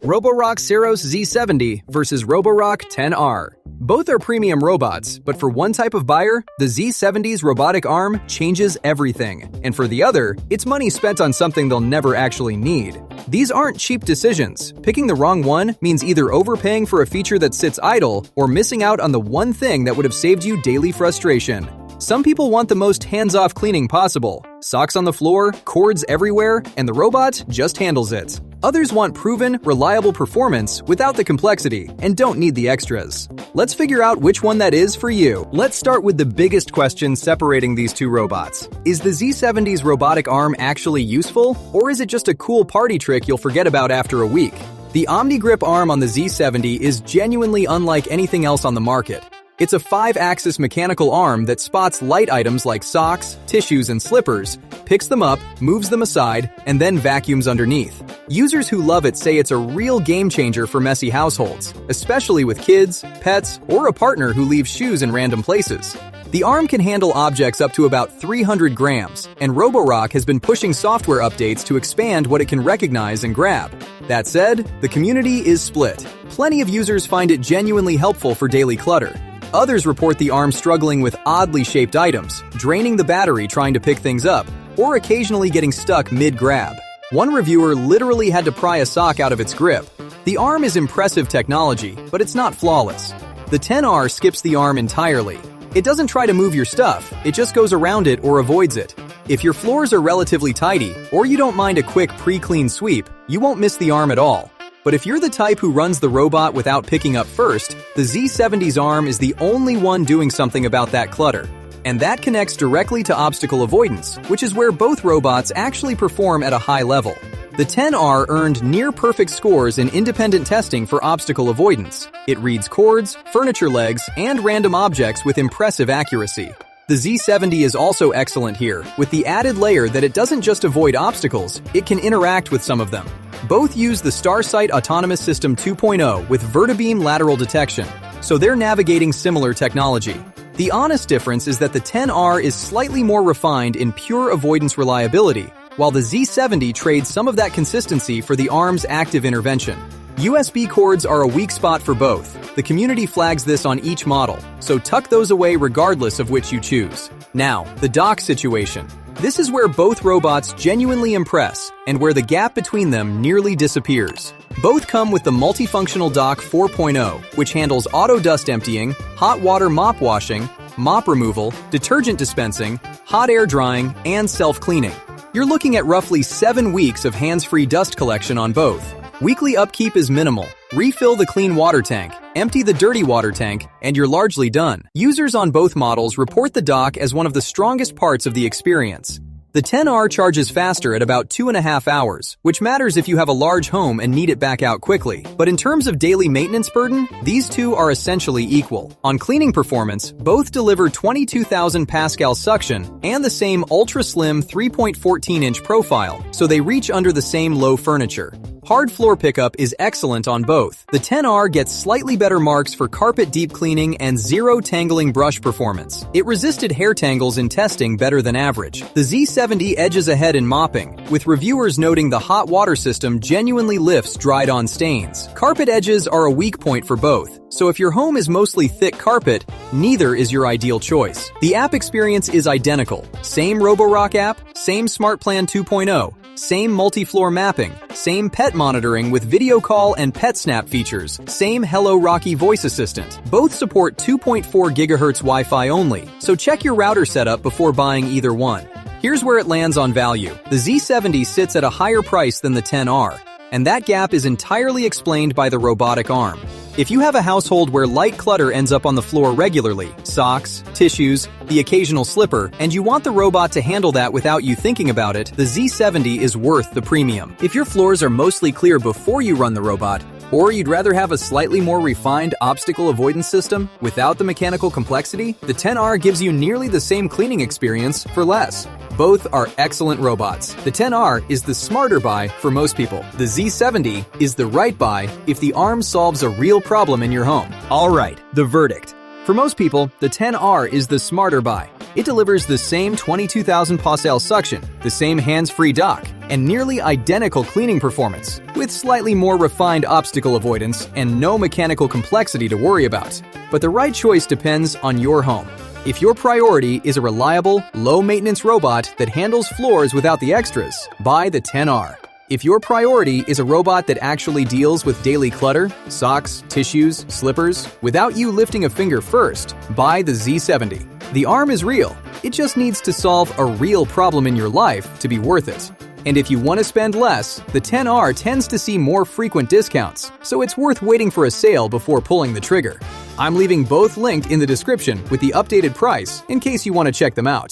Roborock Saros Z70 versus Roborock 10R. Both are premium robots, but for one type of buyer, the Z70's robotic arm changes everything. And for the other, it's money spent on something they'll never actually need. These aren't cheap decisions. Picking the wrong one means either overpaying for a feature that sits idle or missing out on the one thing that would have saved you daily frustration. Some people want the most hands-off cleaning possible. Socks on the floor, cords everywhere, and the robot just handles it. Others want proven, reliable performance without the complexity and don't need the extras. Let's figure out which one that is for you. Let's start with the biggest question separating these two robots. Is the Z70's robotic arm actually useful, or is it just a cool party trick you'll forget about after a week? The OmniGrip arm on the Z70 is genuinely unlike anything else on the market. It's a 5-axis mechanical arm that spots light items like socks, tissues, and slippers, picks them up, moves them aside, and then vacuums underneath. Users who love it say it's a real game changer for messy households, especially with kids, pets, or a partner who leaves shoes in random places. The arm can handle objects up to about 300 grams, and Roborock has been pushing software updates to expand what it can recognize and grab. That said, the community is split. Plenty of users find it genuinely helpful for daily clutter. Others report the arm struggling with oddly shaped items, draining the battery trying to pick things up, or occasionally getting stuck mid-grab. One reviewer literally had to pry a sock out of its grip. The arm is impressive technology, but it's not flawless. The 10R skips the arm entirely. It doesn't try to move your stuff, it just goes around it or avoids it. If your floors are relatively tidy, or you don't mind a quick pre-clean sweep, you won't miss the arm at all. But if you're the type who runs the robot without picking up first, the Z70's arm is the only one doing something about that clutter. And that connects directly to obstacle avoidance, which is where both robots actually perform at a high level. The 10R earned near-perfect scores in independent testing for obstacle avoidance. It reads cords, furniture legs, and random objects with impressive accuracy. The Z70 is also excellent here, with the added layer that it doesn't just avoid obstacles, it can interact with some of them. Both use the StarSight Autonomous System 2.0 with Vertibeam lateral detection, so they're navigating similar technology. The honest difference is that the 10R is slightly more refined in pure avoidance reliability, while the Z70 trades some of that consistency for the arm's active intervention. USB cords are a weak spot for both. The community flags this on each model, so tuck those away regardless of which you choose. Now, the dock situation. This is where both robots genuinely impress, and where the gap between them nearly disappears. Both come with the Multifunctional Dock 4.0, which handles auto dust emptying, hot water mop washing, mop removal, detergent dispensing, hot air drying, and self-cleaning. You're looking at roughly 7 weeks of hands-free dust collection on both. Weekly upkeep is minimal. Refill the clean water tank, empty the dirty water tank, and you're largely done. Users on both models report the dock as one of the strongest parts of the experience. The 10R charges faster at about 2.5 hours, which matters if you have a large home and need it back out quickly. But in terms of daily maintenance burden, these two are essentially equal. On cleaning performance, both deliver 22,000 Pascal suction and the same ultra-slim 3.14-inch profile, so they reach under the same low furniture. Hard floor pickup is excellent on both. The 10R gets slightly better marks for carpet deep cleaning and zero tangling brush performance. It resisted hair tangles in testing better than average. The Z70 edges ahead in mopping, with reviewers noting the hot water system genuinely lifts dried-on stains. Carpet edges are a weak point for both, so if your home is mostly thick carpet, neither is your ideal choice. The app experience is identical. Same Roborock app, same Smart Plan 2.0, same multi-floor mapping, same pet monitoring with video call and pet snap features, same Hello Rocky voice assistant. Both support 2.4 GHz Wi-Fi only, so check your router setup before buying either one. Here's where it lands on value. The Z70 sits at a higher price than the 10R, and that gap is entirely explained by the robotic arm. If you have a household where light clutter ends up on the floor regularly, socks, tissues, the occasional slipper, and you want the robot to handle that without you thinking about it, the Z70 is worth the premium. If your floors are mostly clear before you run the robot, or you'd rather have a slightly more refined obstacle avoidance system without the mechanical complexity, the 10R gives you nearly the same cleaning experience for less. Both are excellent robots. The 10R is the smarter buy for most people. The Z70 is the right buy if the arm solves a real problem in your home. All right, the verdict. For most people, the 10R is the smarter buy. It delivers the same 22,000 pascal suction, the same hands-free dock, and nearly identical cleaning performance, with slightly more refined obstacle avoidance and no mechanical complexity to worry about. But the right choice depends on your home. If your priority is a reliable, low-maintenance robot that handles floors without the extras, buy the 10R. If your priority is a robot that actually deals with daily clutter, socks, tissues, slippers, without you lifting a finger first, buy the Z70. The arm is real. It just needs to solve a real problem in your life to be worth it. And if you want to spend less, the 10R tends to see more frequent discounts, so it's worth waiting for a sale before pulling the trigger. I'm leaving both linked in the description with the updated price in case you want to check them out.